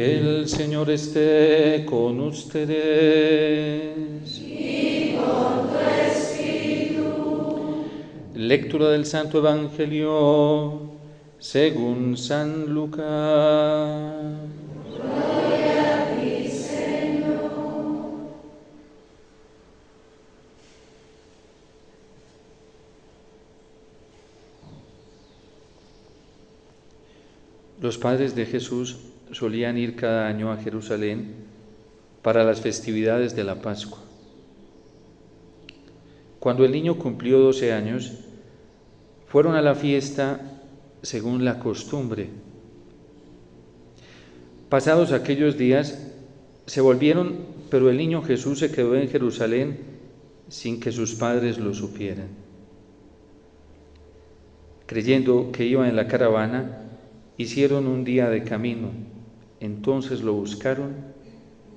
El Señor esté con ustedes. Y con tu espíritu. Lectura del Santo Evangelio según San Lucas. Gloria a ti, Señor. Los padres de Jesús solían ir cada año a Jerusalén para las festividades de la Pascua. Cuando el niño cumplió 12 años, fueron a la fiesta según la costumbre. Pasados aquellos días, se volvieron, pero el niño Jesús se quedó en Jerusalén sin que sus padres lo supieran. Creyendo que iba en la caravana, hicieron un día de camino. Entonces lo buscaron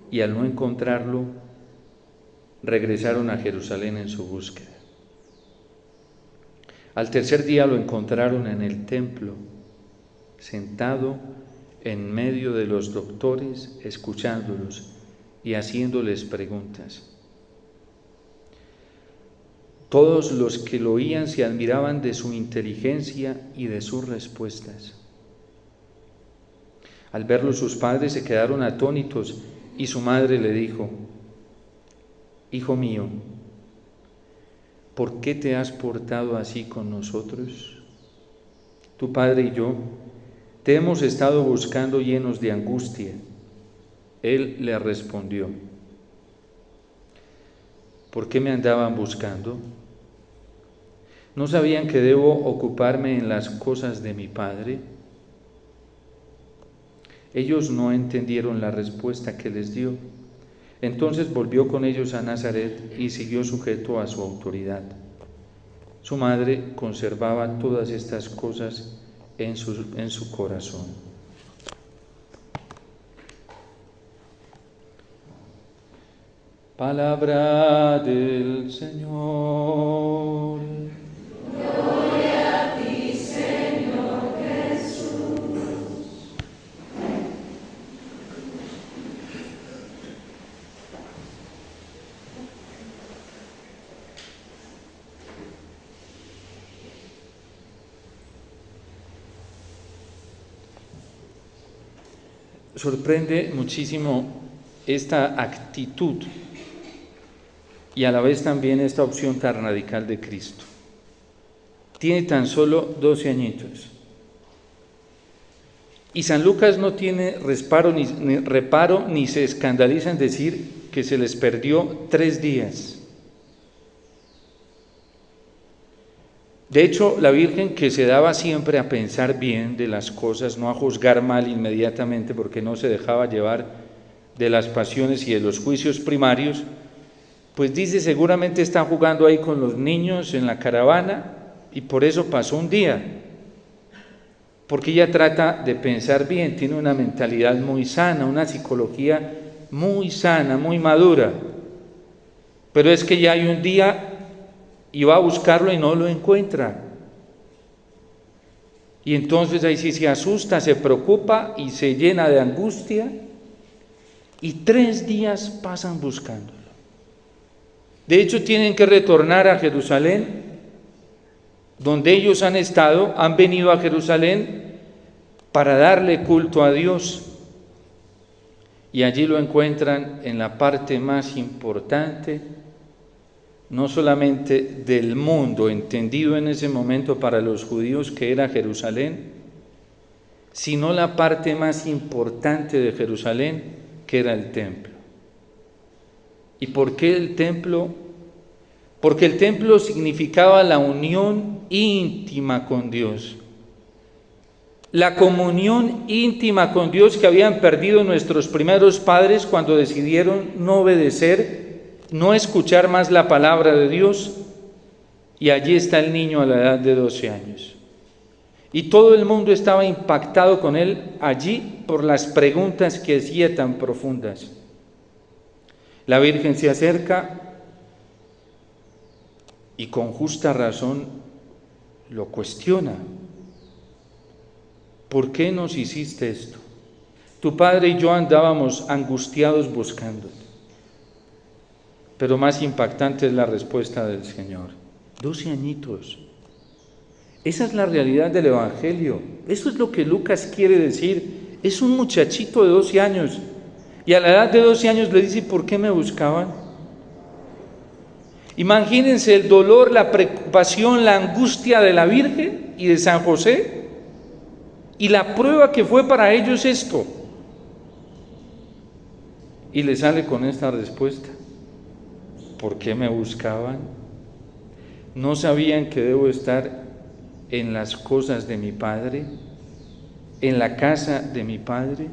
y al no encontrarlo, regresaron a Jerusalén en su búsqueda. Al tercer día lo encontraron en el templo, sentado en medio de los doctores, escuchándolos y haciéndoles preguntas. Todos los que lo oían se admiraban de su inteligencia y de sus respuestas. Al verlo sus padres se quedaron atónitos y su madre le dijo: Hijo mío, ¿por qué te has portado así con nosotros? Tu padre y yo te hemos estado buscando llenos de angustia. Él le respondió: ¿por qué me andaban buscando? ¿No sabían que debo ocuparme en las cosas de mi padre? Ellos no entendieron la respuesta que les dio. Entonces volvió con ellos a Nazaret y siguió sujeto a su autoridad. Su madre conservaba todas estas cosas en su corazón. Palabra del Señor. Gloria a ti, Señor Jesús. Sorprende muchísimo esta actitud y a la vez también esta opción tan radical de Cristo. Tiene tan solo 12 añitos. Y San Lucas no tiene reparo ni se escandaliza en decir que se les perdió 3 días. De hecho, la Virgen, que se daba siempre a pensar bien de las cosas, no a juzgar mal inmediatamente porque no se dejaba llevar de las pasiones y de los juicios primarios, pues dice, seguramente está jugando ahí con los niños en la caravana y por eso pasó un día. Porque ella trata de pensar bien, tiene una mentalidad muy sana, una psicología muy sana, muy madura. Pero es que ya hay un día y va a buscarlo y no lo encuentra. Y entonces ahí sí se asusta, se preocupa y se llena de angustia. Y 3 días pasan buscándolo. De hecho, tienen que retornar a Jerusalén, donde ellos han estado, han venido a Jerusalén para darle culto a Dios. Y allí lo encuentran en la parte más importante, no solamente del mundo, entendido en ese momento para los judíos que era Jerusalén, sino la parte más importante de Jerusalén, que era el templo. ¿Y por qué el templo? Porque el templo significaba la unión íntima con Dios. La comunión íntima con Dios que habían perdido nuestros primeros padres cuando decidieron no obedecer, no escuchar más la palabra de Dios. Y allí está el niño a la edad de 12 años. Y todo el mundo estaba impactado con él allí por las preguntas que hacía tan profundas. La Virgen se acerca y con justa razón lo cuestiona. ¿Por qué nos hiciste esto? tu padre y yo andábamos angustiados buscándote. Pero más impactante es la respuesta del Señor. 12 añitos. Esa es la realidad del Evangelio. Eso es lo que Lucas quiere decir. Es un muchachito de 12 años. Y a la edad de 12 años le dice, ¿por qué me buscaban? Imagínense el dolor, la preocupación, la angustia de la Virgen y de San José. Y la prueba que fue para ellos esto. Y le sale con esta respuesta. ¿Por qué me buscaban? ¿No sabían que debo estar en las cosas de mi Padre? ¿En la casa de mi Padre?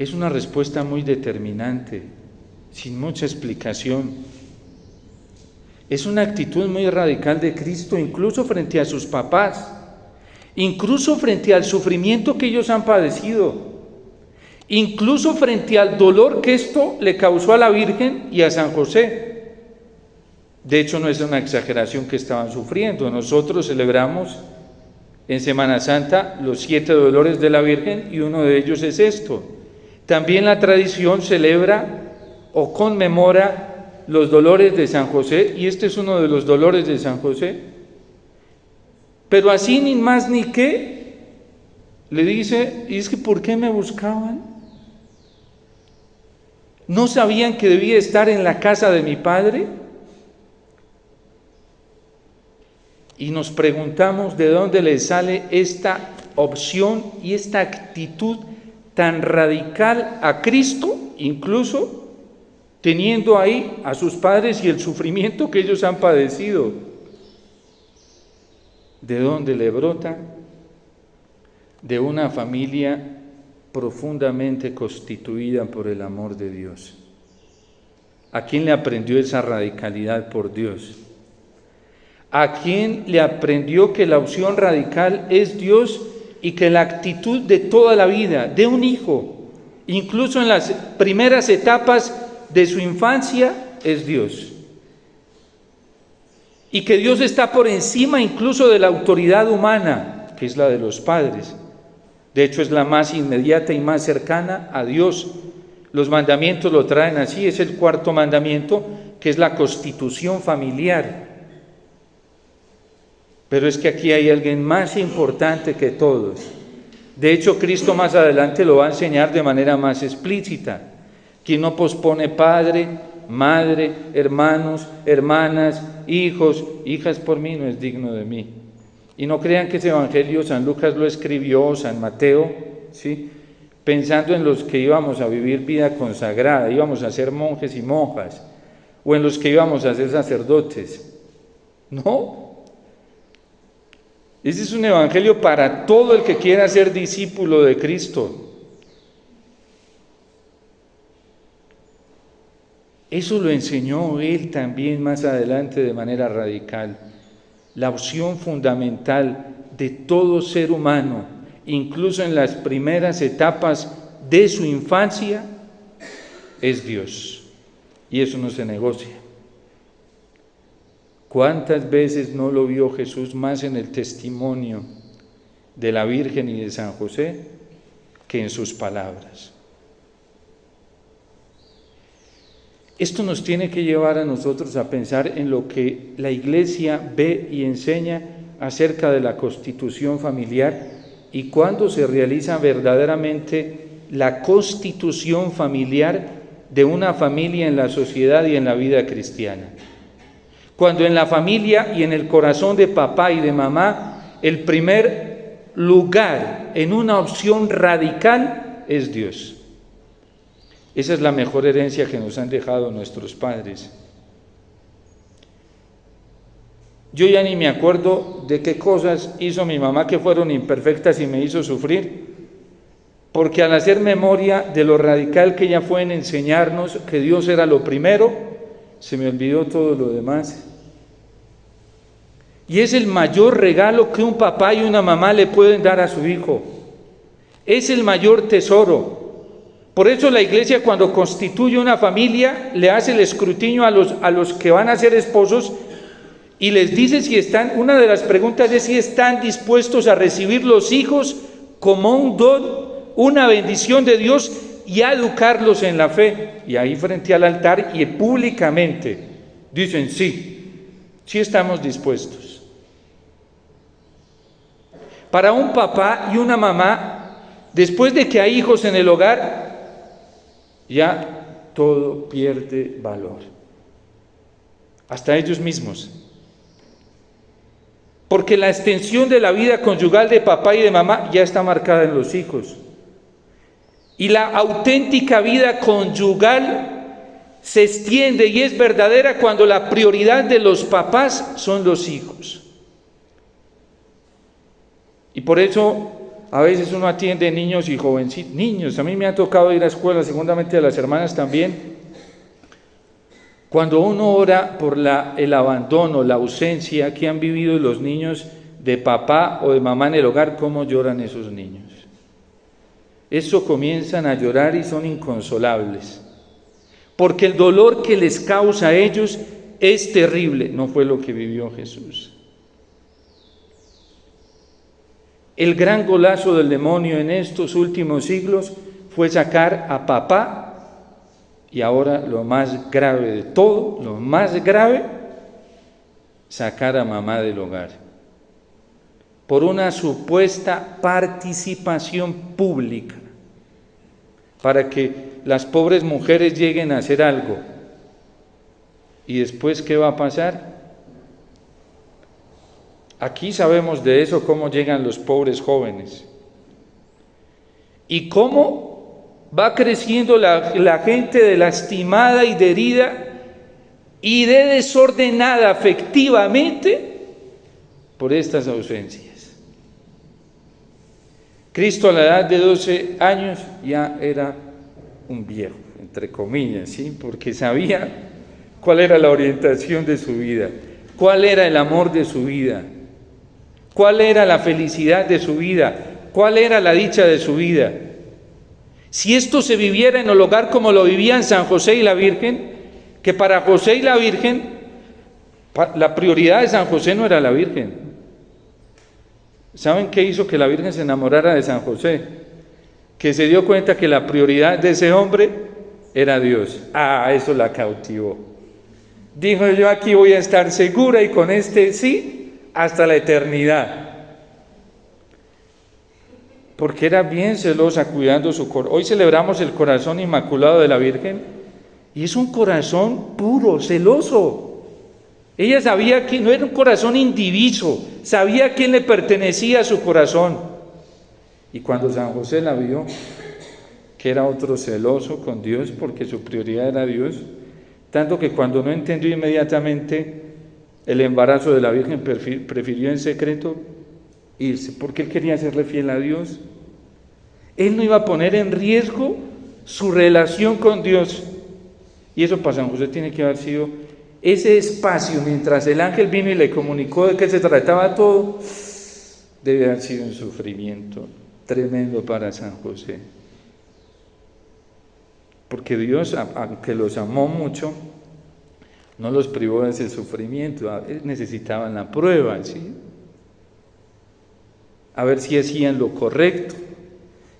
Es una respuesta muy determinante, sin mucha explicación. Es una actitud muy radical de Cristo, incluso frente a sus papás, incluso frente al sufrimiento que ellos han padecido. Incluso frente al dolor que esto le causó a la Virgen y a San José. De hecho, no es una exageración que estaban sufriendo. Nosotros celebramos en Semana Santa los 7 dolores de la Virgen y uno de ellos es esto. También la tradición celebra o conmemora los dolores de San José y este es uno de los dolores de San José. Pero así ni más ni qué, le dice, ¿y es que por qué me buscaban? ¿No sabían que debía estar en la casa de mi Padre? Y nos preguntamos de dónde le sale esta opción y esta actitud tan radical a Cristo, incluso teniendo ahí a sus padres y el sufrimiento que ellos han padecido. ¿De dónde le brota? De una familia profundamente constituida por el amor de Dios. ¿A quién le aprendió esa radicalidad por Dios? ¿A quién le aprendió que la opción radical es Dios y que la actitud de toda la vida de un hijo, incluso en las primeras etapas de su infancia, es Dios? Y que Dios está por encima incluso de la autoridad humana, que es la de los padres. De hecho, es la más inmediata y más cercana a Dios. Los mandamientos lo traen así, es el 4.º mandamiento, que es la constitución familiar. Pero es que aquí hay alguien más importante que todos. De hecho, Cristo más adelante lo va a enseñar de manera más explícita. Quien no pospone padre, madre, hermanos, hermanas, hijos, hijas por mí, no es digno de mí. Y no crean que ese evangelio San Lucas lo escribió, San Mateo, ¿sí?, pensando en los que íbamos a vivir vida consagrada, íbamos a ser monjes y monjas, o en los que íbamos a ser sacerdotes. No. Ese es un evangelio para todo el que quiera ser discípulo de Cristo. Eso lo enseñó él también más adelante de manera radical. La opción fundamental de todo ser humano, incluso en las primeras etapas de su infancia, es Dios. Y eso no se negocia. ¿Cuántas veces no lo vio Jesús más en el testimonio de la Virgen y de San José que en sus palabras? Esto nos tiene que llevar a nosotros a pensar en lo que la Iglesia ve y enseña acerca de la constitución familiar y cuándo se realiza verdaderamente la constitución familiar de una familia en la sociedad y en la vida cristiana. Cuando en la familia y en el corazón de papá y de mamá, el primer lugar en una opción radical es Dios. Esa es la mejor herencia que nos han dejado nuestros padres. Yo ya ni me acuerdo de qué cosas hizo mi mamá que fueron imperfectas y me hizo sufrir, porque al hacer memoria de lo radical que ella fue en enseñarnos que Dios era lo primero, se me olvidó todo lo demás. Y es el mayor regalo que un papá y una mamá le pueden dar a su hijo. Es el mayor tesoro. Por eso la Iglesia, cuando constituye una familia, le hace el escrutinio a los que van a ser esposos y les dice si están, una de las preguntas es si están dispuestos a recibir los hijos como un don, una bendición de Dios, y a educarlos en la fe. Y ahí frente al altar y públicamente dicen sí estamos dispuestos. Para un papá y una mamá, después de que hay hijos en el hogar, ya todo pierde valor. Hasta ellos mismos. Porque la extensión de la vida conyugal de papá y de mamá ya está marcada en los hijos. Y la auténtica vida conyugal se extiende y es verdadera cuando la prioridad de los papás son los hijos. Y por eso a veces uno atiende niños y jovencitos. Niños, a mí me ha tocado ir a escuela, seguramente a las hermanas también. Cuando uno ora por el abandono, la ausencia que han vivido los niños de papá o de mamá en el hogar, ¿cómo lloran esos niños? Eso comienzan a llorar y son inconsolables, porque el dolor que les causa a ellos es terrible. No fue lo que vivió Jesús. El gran golazo del demonio en estos últimos siglos fue sacar a papá, y ahora lo más grave de todo, lo más grave, sacar a mamá del hogar, por una supuesta participación pública, para que las pobres mujeres lleguen a hacer algo. ¿Y después qué va a pasar? Aquí sabemos de eso, cómo llegan los pobres jóvenes. Y cómo va creciendo la gente de lastimada y de herida y de desordenada afectivamente por estas ausencias. Cristo a la edad de 12 años ya era un viejo, entre comillas, ¿sí? Porque sabía cuál era la orientación de su vida, cuál era el amor de su vida, cuál era la felicidad de su vida, cuál era la dicha de su vida. Si esto se viviera en el hogar como lo vivían San José y la Virgen, que para José y la Virgen, la prioridad de San José no era la Virgen. ¿Saben qué hizo que la Virgen se enamorara de San José? Que se dio cuenta que la prioridad de ese hombre era Dios. Eso la cautivó. Dijo: yo aquí voy a estar segura y con este sí, hasta la eternidad. Porque era bien celosa cuidando su corazón. Hoy celebramos el corazón inmaculado de la Virgen y es un corazón puro, celoso. Ella sabía que no era un corazón indiviso, sabía a quién le pertenecía su corazón. Y cuando San José la vio, que era otro celoso con Dios, porque su prioridad era Dios, tanto que cuando no entendió inmediatamente el embarazo de la Virgen, prefirió en secreto irse, porque él quería serle fiel a Dios. Él no iba a poner en riesgo su relación con Dios. Y eso para San José tiene que haber sido ese espacio, mientras el ángel vino y le comunicó de qué se trataba todo, debe haber sido un sufrimiento tremendo para San José. Porque Dios, aunque los amó mucho, no los privó de ese sufrimiento. Necesitaban la prueba, ¿sí? A ver si hacían lo correcto.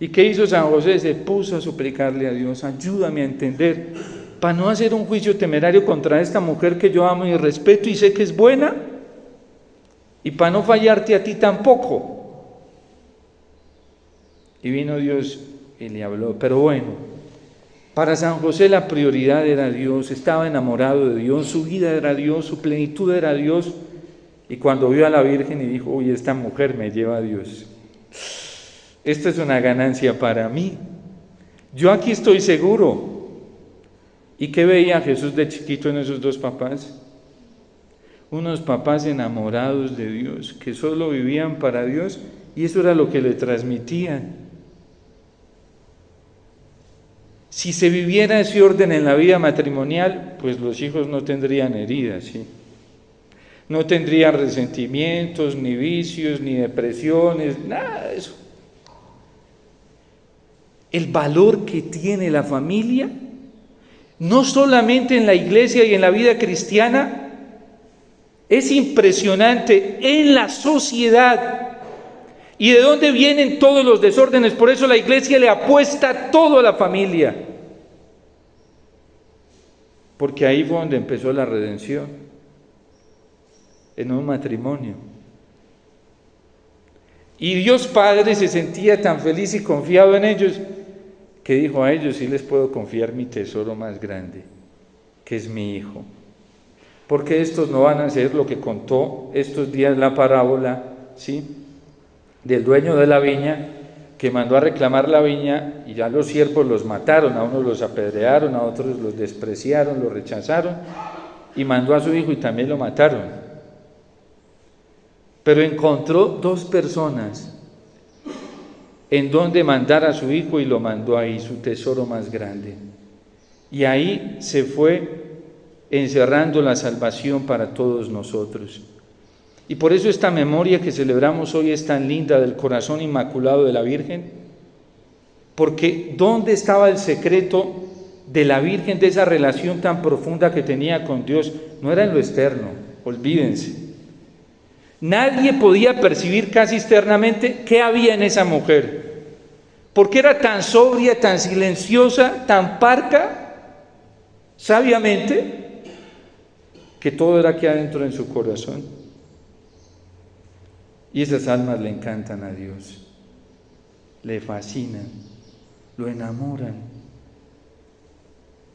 ¿Y qué hizo San José? Se puso a suplicarle a Dios: ayúdame a entender, para no hacer un juicio temerario contra esta mujer que yo amo y respeto y sé que es buena, y para no fallarte a ti tampoco. Y vino Dios y le habló. Pero bueno, para San José la prioridad era Dios, estaba enamorado de Dios, su vida era Dios, su plenitud era Dios. Y cuando vio a la Virgen y dijo: uy, esta mujer me lleva a Dios, esto es una ganancia para mí, yo aquí estoy seguro. ¿Y qué veía Jesús de chiquito en esos dos papás? Unos papás enamorados de Dios, que solo vivían para Dios, y eso era lo que le transmitían. Si se viviera ese orden en la vida matrimonial, pues los hijos no tendrían heridas, ¿sí? No tendrían resentimientos, ni vicios, ni depresiones, nada de eso. El valor que tiene la familia, no solamente en la iglesia y en la vida cristiana, es impresionante en la sociedad. ¿Y de dónde vienen todos los desórdenes? Por eso la iglesia le apuesta todo a la familia. Porque ahí fue donde empezó la redención, en un matrimonio. Y Dios Padre se sentía tan feliz y confiado en ellos, que dijo: a ellos sí les puedo confiar mi tesoro más grande, que es mi hijo. Porque estos no van a hacer lo que contó estos días la parábola, ¿sí?, del dueño de la viña, que mandó a reclamar la viña y ya los siervos los mataron, a unos los apedrearon, a otros los despreciaron, los rechazaron, y mandó a su hijo y también lo mataron. Pero encontró 2 personas en donde mandar a su hijo y lo mandó ahí, su tesoro más grande. Y ahí se fue encerrando la salvación para todos nosotros. Y por eso esta memoria que celebramos hoy es tan linda del corazón inmaculado de la Virgen, porque ¿dónde estaba el secreto de la Virgen, de esa relación tan profunda que tenía con Dios? No era en lo externo, olvídense. Nadie podía percibir casi externamente qué había en esa mujer, porque era tan sobria, tan silenciosa, tan parca, sabiamente, que todo era aquí adentro en su corazón. Y esas almas le encantan a Dios, le fascinan, lo enamoran.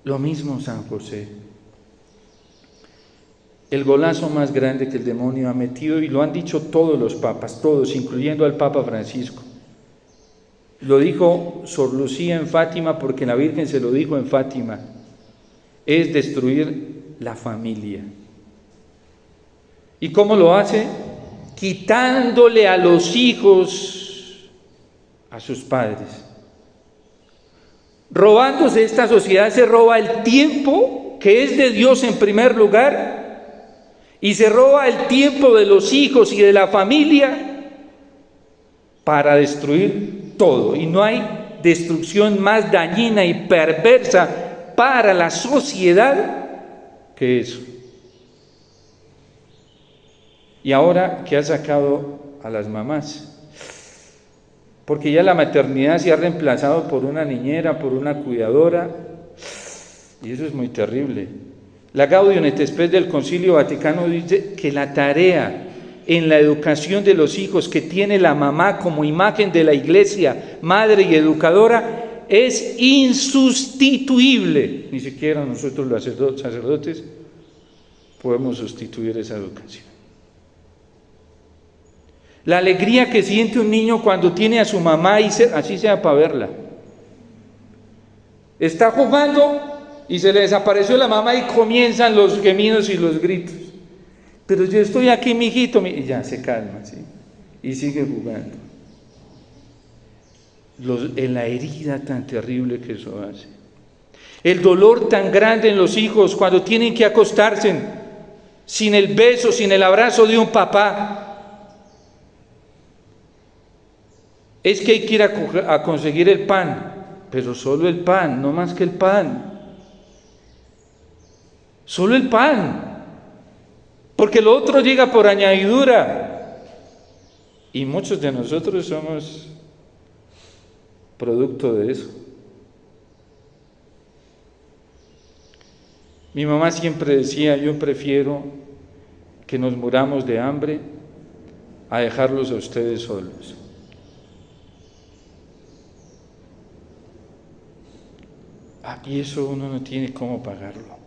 Lo mismo San José. El golazo más grande que el demonio ha metido, y lo han dicho todos los papas, todos, incluyendo al Papa Francisco. Lo dijo Sor Lucía en Fátima, porque la Virgen se lo dijo en Fátima, es destruir la familia. ¿Y cómo lo hace? Quitándole a los hijos a sus padres. Robándose esta sociedad, se roba el tiempo que es de Dios en primer lugar, y se roba el tiempo de los hijos y de la familia para destruir todo. Y no hay destrucción más dañina y perversa para la sociedad que eso. Y ahora, ¿qué ha sacado a las mamás? Porque ya la maternidad se ha reemplazado por una niñera, por una cuidadora, y eso es muy terrible. La Gaudium et Spes del Concilio Vaticano dice que la tarea en la educación de los hijos que tiene la mamá como imagen de la iglesia, madre y educadora, es insustituible. Ni siquiera nosotros los sacerdotes podemos sustituir esa educación. La alegría que siente un niño cuando tiene a su mamá, y así sea para verla. Está jugando y se le desapareció la mamá y comienzan los gemidos y los gritos. Pero yo estoy aquí, mijito, y ya se calma, ¿sí? Y sigue jugando. En la herida tan terrible que eso hace. El dolor tan grande en los hijos cuando tienen que acostarse sin el beso, sin el abrazo de un papá. Es que hay que ir a conseguir el pan, pero solo el pan, no más que el pan. Solo el pan, porque lo otro llega por añadidura. Y muchos de nosotros somos producto de eso. Mi mamá siempre decía: yo prefiero que nos muramos de hambre a dejarlos a ustedes solos. Y eso uno no tiene cómo pagarlo.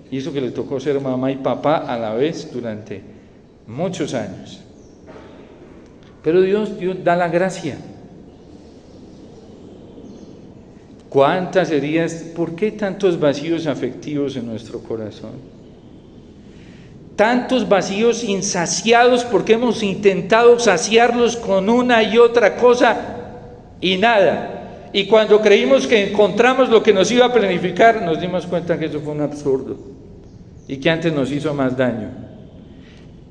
Y eso que le tocó ser mamá y papá a la vez durante muchos años. Pero Dios da la gracia. ¿Cuántas heridas? ¿Por qué tantos vacíos afectivos en nuestro corazón? Tantos vacíos insaciados porque hemos intentado saciarlos con una y otra cosa y nada. Y cuando creímos que encontramos lo que nos iba a planificar, nos dimos cuenta que eso fue un absurdo y que antes nos hizo más daño.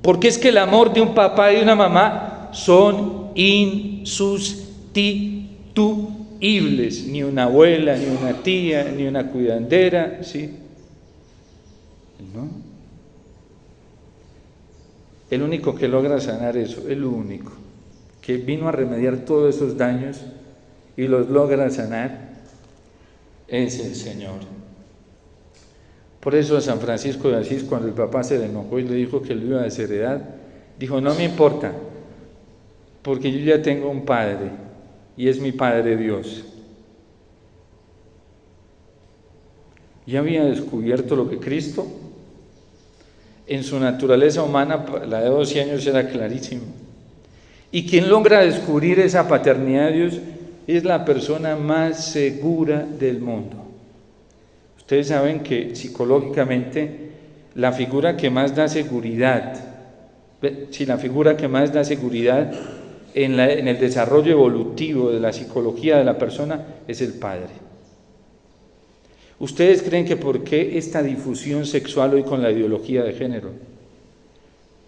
Porque es que el amor de un papá y de una mamá son insustituibles. Ni una abuela, ni una tía, ni una cuidandera, ¿sí? ¿No? El único que logra sanar eso, el único, que vino a remediar todos esos daños y los logra sanar, es el Señor. Por eso San Francisco de Asís, cuando el papá se le enojó y le dijo que lo iba a desheredar, dijo: no me importa, porque yo ya tengo un Padre, y es mi Padre Dios. Ya había descubierto lo que Cristo, en su naturaleza humana, la de 12 años, era clarísimo. Y quien logra descubrir esa paternidad de Dios es la persona más segura del mundo. Ustedes saben que psicológicamente la figura que más da seguridad, en el desarrollo evolutivo de la psicología de la persona es el padre. ¿Ustedes creen que por qué esta difusión sexual hoy con la ideología de género?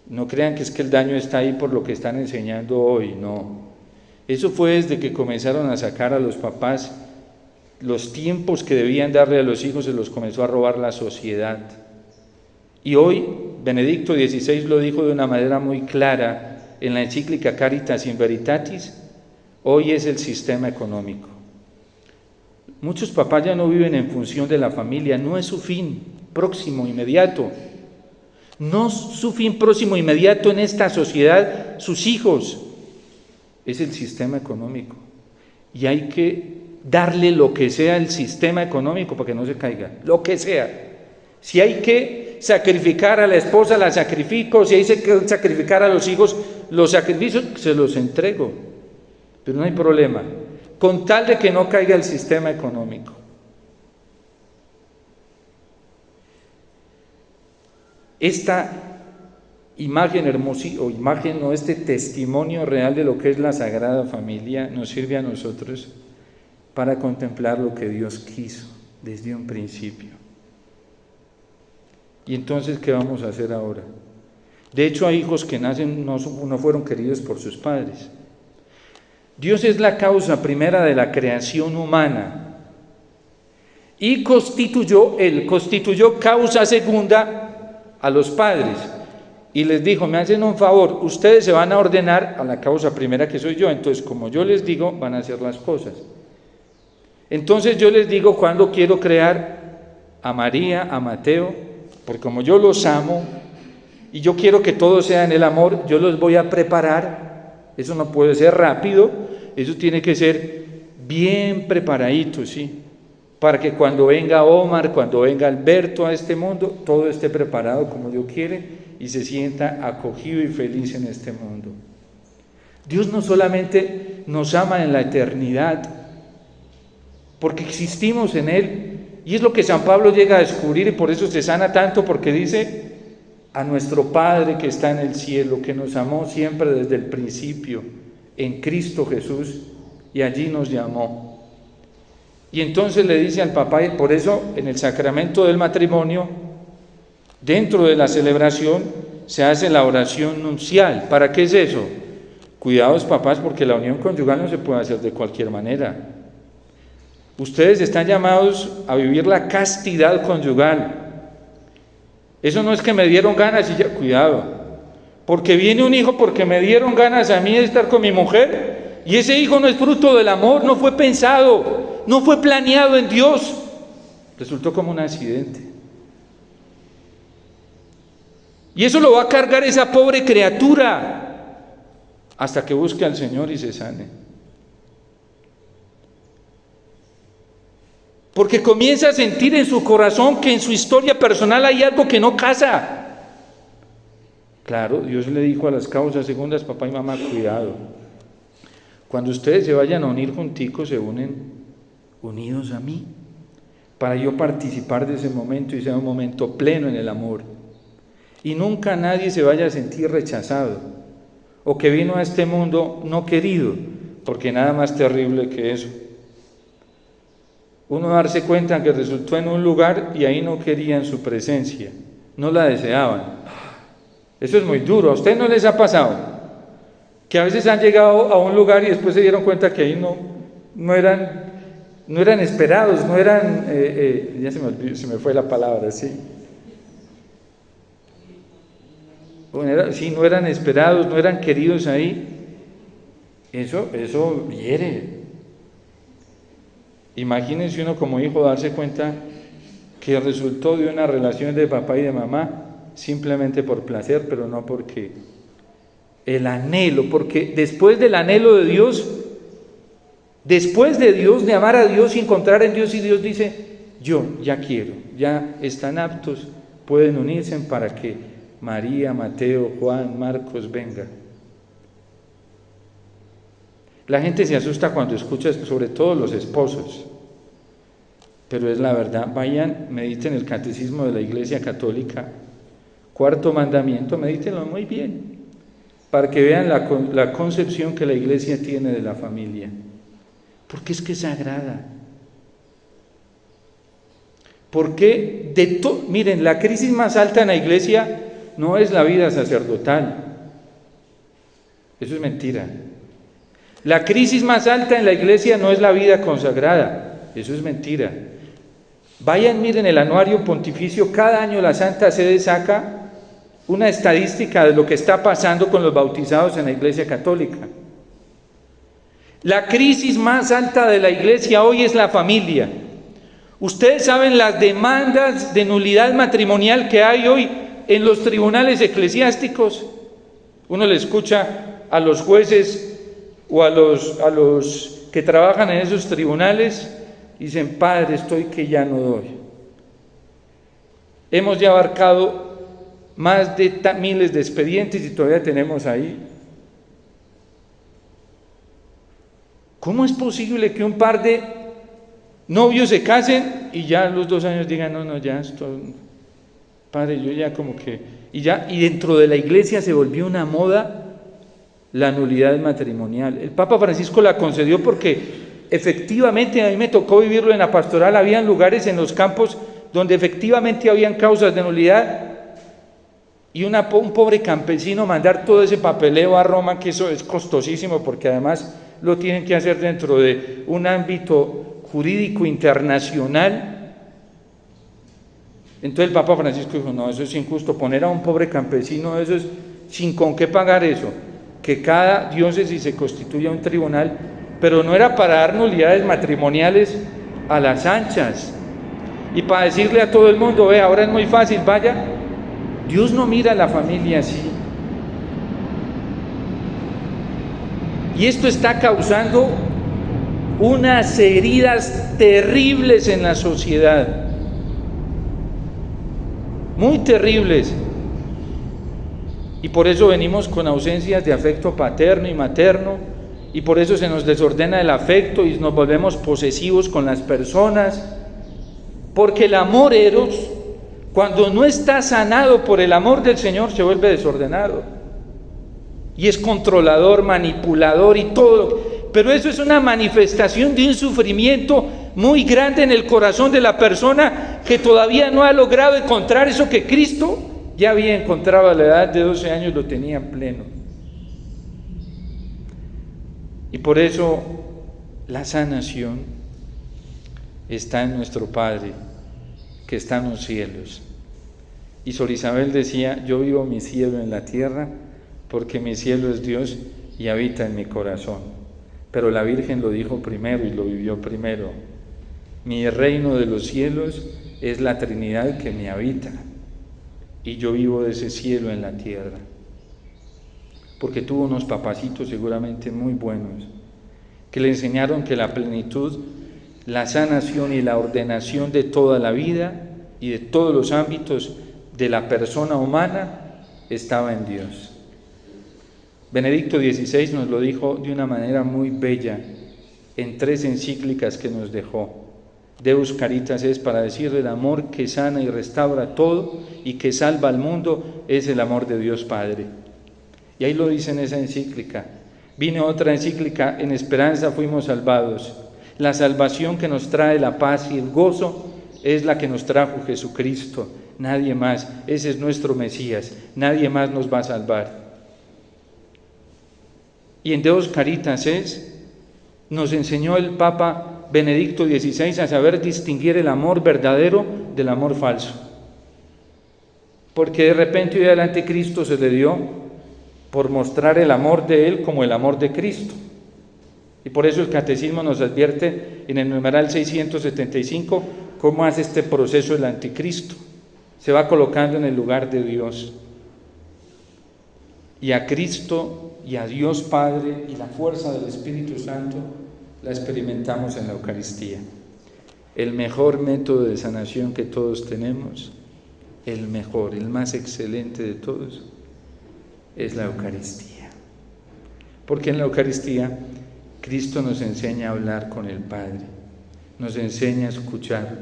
No crean que es que el daño está ahí por lo que están enseñando hoy, no. Eso fue desde que comenzaron a sacar a los papás los tiempos que debían darle a los hijos, se los comenzó a robar la sociedad. Y hoy Benedicto XVI lo dijo de una manera muy clara en la encíclica Caritas in Veritatis: hoy es el sistema económico. Muchos papás ya no viven en función de la familia, no es su fin próximo, inmediato. No su fin próximo, inmediato en esta sociedad, sus hijos, es el sistema económico. Y hay que darle lo que sea al sistema económico para que no se caiga, lo que sea. Si hay que sacrificar a la esposa, la sacrifico. Si hay que sacrificar a los hijos, los sacrificios, se los entrego. Pero no hay problema, con tal de que no caiga el sistema económico. Esta imagen hermosa, este testimonio real de lo que es la Sagrada Familia, nos sirve a nosotros para contemplar lo que Dios quiso desde un principio. Y entonces, ¿qué vamos a hacer ahora? De hecho, hay hijos que nacen, no fueron queridos por sus padres. Dios es la causa primera de la creación humana y constituyó causa segunda a los padres. Y les dijo: me hacen un favor, ustedes se van a ordenar a la causa primera, que soy yo. Entonces, como yo les digo, van a hacer las cosas. Entonces yo les digo cuándo quiero crear a María, a Mateo, porque como yo los amo y yo quiero que todo sea en el amor, yo los voy a preparar. Eso no puede ser rápido, eso tiene que ser bien preparadito, ¿sí? Para que cuando venga Omar, cuando venga Alberto a este mundo, todo esté preparado como Dios quiere y se sienta acogido y feliz en este mundo. Dios no solamente nos ama en la eternidad, porque existimos en Él, y es lo que San Pablo llega a descubrir, y por eso se sana tanto, porque dice: a nuestro Padre que está en el cielo, que nos amó siempre desde el principio, en Cristo Jesús, y allí nos llamó. Y entonces le dice al papá, y por eso en el sacramento del matrimonio, dentro de la celebración, se hace la oración nupcial. ¿Para qué es eso? Cuidados, papás, porque la unión conyugal no se puede hacer de cualquier manera. Ustedes están llamados a vivir la castidad conyugal. Eso no es que me dieron ganas y ya, cuidado, porque viene un hijo porque me dieron ganas a mí de estar con mi mujer, y ese hijo no es fruto del amor, no fue pensado, no fue planeado en Dios, resultó como un accidente. Y eso lo va a cargar esa pobre criatura hasta que busque al Señor y se sane. Porque comienza a sentir en su corazón que en su historia personal hay algo que no casa. Claro, Dios le dijo a las causas segundas: papá y mamá, cuidado. Cuando ustedes se vayan a unir junticos, se unen unidos a mí, para yo participar de ese momento y sea un momento pleno en el amor. Y nunca nadie se vaya a sentir rechazado, o que vino a este mundo no querido, porque nada más terrible que eso. Uno darse cuenta que resultó en un lugar y ahí no querían su presencia, no la deseaban. Eso es muy duro. ¿A ustedes no les ha pasado? Que a veces han llegado a un lugar y después se dieron cuenta que ahí no eran esperados, no eran, ya se me fue la palabra, sí. No eran esperados, no eran queridos ahí. Eso hiere. Imagínense uno como hijo darse cuenta que resultó de una relación de papá y de mamá simplemente por placer, pero no porque el anhelo, porque después del anhelo de Dios, después de Dios, de amar a Dios y encontrar en Dios, y Dios dice, yo ya quiero, ya están aptos, pueden unirse para que María, Mateo, Juan, Marcos vengan. La gente se asusta cuando escucha esto, sobre todo los esposos, pero es la verdad. Vayan, mediten el catecismo de la Iglesia Católica, 4º mandamiento, medítenlo muy bien, para que vean la concepción que la Iglesia tiene de la familia, porque es que es sagrada. Porque miren, la crisis más alta en la Iglesia no es la vida sacerdotal, eso es mentira. La crisis más alta en la Iglesia no es la vida consagrada, eso es mentira. Vayan, miren el anuario pontificio, cada año la Santa Sede saca una estadística de lo que está pasando con los bautizados en la Iglesia Católica. La crisis más alta de la Iglesia hoy es la familia. Ustedes saben las demandas de nulidad matrimonial que hay hoy en los tribunales eclesiásticos. Uno le escucha a los jueces o a los que trabajan en esos tribunales, dicen, padre, estoy que ya no doy. Hemos ya abarcado más de miles de expedientes y todavía tenemos ahí. ¿Cómo es posible que un par de novios se casen y ya a los 2 años digan, no, ya esto, padre, yo ya como que, y dentro de la Iglesia se volvió una moda la nulidad matrimonial? El Papa Francisco la concedió porque efectivamente a mí me tocó vivirlo en la pastoral, habían lugares en los campos donde efectivamente habían causas de nulidad, y un pobre campesino mandar todo ese papeleo a Roma, que eso es costosísimo porque además lo tienen que hacer dentro de un ámbito jurídico internacional. Entonces el Papa Francisco dijo, no, eso es injusto, poner a un pobre campesino, eso es sin con qué pagar eso, que cada diócesis se constituya un tribunal, pero no era para dar nulidades matrimoniales a las anchas y para decirle a todo el mundo, ahora es muy fácil, vaya. Dios no mira a la familia así. Y esto está causando unas heridas terribles en la sociedad, muy terribles. Y por eso venimos con ausencias de afecto paterno y materno, y por eso se nos desordena el afecto y nos volvemos posesivos con las personas, porque el amor eros, cuando no está sanado por el amor del Señor, se vuelve desordenado y es controlador, manipulador y todo. Pero eso es una manifestación de un sufrimiento muy grande en el corazón de la persona que todavía no ha logrado encontrar eso que Cristo ya había encontrado a la edad de 12 años, lo tenía en pleno. Y por eso la sanación está en nuestro Padre que está en los cielos. Y Sor Isabel decía, yo vivo mi cielo en la tierra porque mi cielo es Dios y habita en mi corazón. Pero la Virgen lo dijo primero y lo vivió primero. Mi reino de los cielos es la Trinidad que me habita y yo vivo de ese cielo en la tierra. Porque tuvo unos papacitos seguramente muy buenos que le enseñaron que la plenitud, la sanación y la ordenación de toda la vida y de todos los ámbitos de la persona humana estaba en Dios. Benedicto XVI nos lo dijo de una manera muy bella en 3 encíclicas que nos dejó. Deus Caritas es para decir el amor que sana y restaura todo y que salva al mundo, es el amor de Dios Padre. Y ahí lo dice en esa encíclica. Vino otra encíclica, en esperanza fuimos salvados. La salvación que nos trae la paz y el gozo es la que nos trajo Jesucristo, nadie más. Ese es nuestro Mesías, nadie más nos va a salvar. Y en Deus Caritas nos enseñó el Papa Benedicto XVI a saber distinguir el amor verdadero del amor falso. Porque de repente hoy al anticristo se le dio por mostrar el amor de él como el amor de Cristo. Y por eso el Catecismo nos advierte en el numeral 675 cómo hace este proceso el anticristo. Se va colocando en el lugar de Dios. Y a Cristo y a Dios Padre y la fuerza del Espíritu Santo la experimentamos en la Eucaristía. El mejor método de sanación que todos tenemos, el mejor, el más excelente de todos, es la Eucaristía. Porque en la Eucaristía Cristo nos enseña a hablar con el Padre, nos enseña a escucharlo,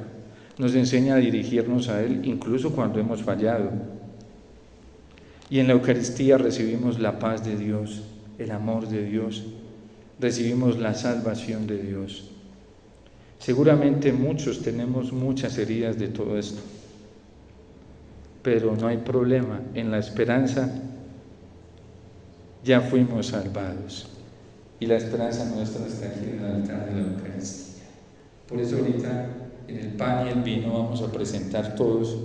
nos enseña a dirigirnos a Él, incluso cuando hemos fallado. Y en la Eucaristía recibimos la paz de Dios, el amor de Dios, recibimos la salvación de Dios. Seguramente muchos tenemos muchas heridas de todo esto, pero no hay problema, en la esperanza ya fuimos salvados y la esperanza nuestra está aquí en el altar de la Eucaristía. Por eso ahorita en el pan y el vino vamos a presentar todos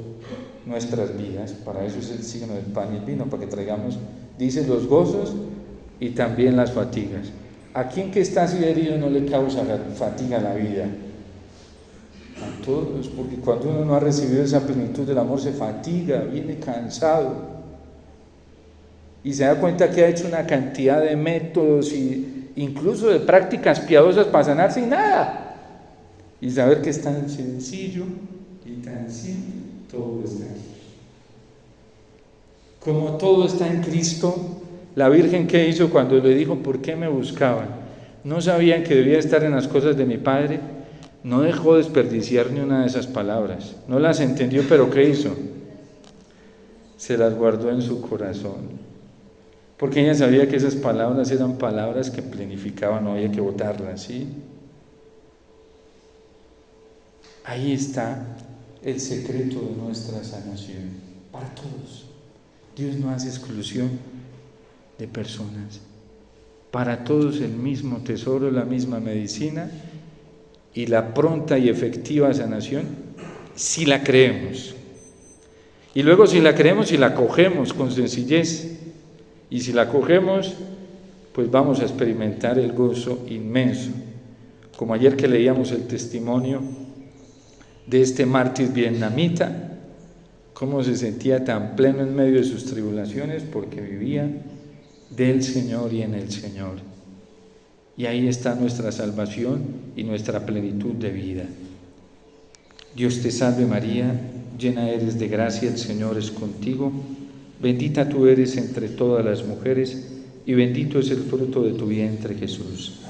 nuestras vidas. Para eso es el signo del pan y el vino, para que traigamos, dice, los gozos y también las fatigas. ¿A quién que está así herido no le causa fatiga la vida? A todos, porque cuando uno no ha recibido esa plenitud del amor se fatiga, viene cansado y se da cuenta que ha hecho una cantidad de métodos e incluso de prácticas piadosas para sanar sin nada, y saber que es tan sencillo y tan simple, todo está aquí. Como todo está en Cristo, la Virgen, ¿qué hizo cuando le dijo por qué me buscaban? ¿No sabían que debía estar en las cosas de mi Padre? No dejó desperdiciar ni una de esas palabras, no las entendió, pero ¿qué hizo? Se las guardó en su corazón, porque ella sabía que esas palabras eran palabras que plenificaban, no había que botarlas, ¿sí? Ahí está el secreto de nuestra sanación, para todos. Dios no hace exclusión de personas, para todos el mismo tesoro, la misma medicina, y la pronta y efectiva sanación, si la creemos. Y luego si la creemos y la acogemos con sencillez, y si la acogemos, pues vamos a experimentar el gozo inmenso. Como ayer que leíamos el testimonio de este mártir vietnamita, cómo se sentía tan pleno en medio de sus tribulaciones, porque vivía del Señor y en el Señor. Y ahí está nuestra salvación y nuestra plenitud de vida. Dios te salve María, llena eres de gracia, el Señor es contigo, bendita tú eres entre todas las mujeres, y bendito es el fruto de tu vientre Jesús.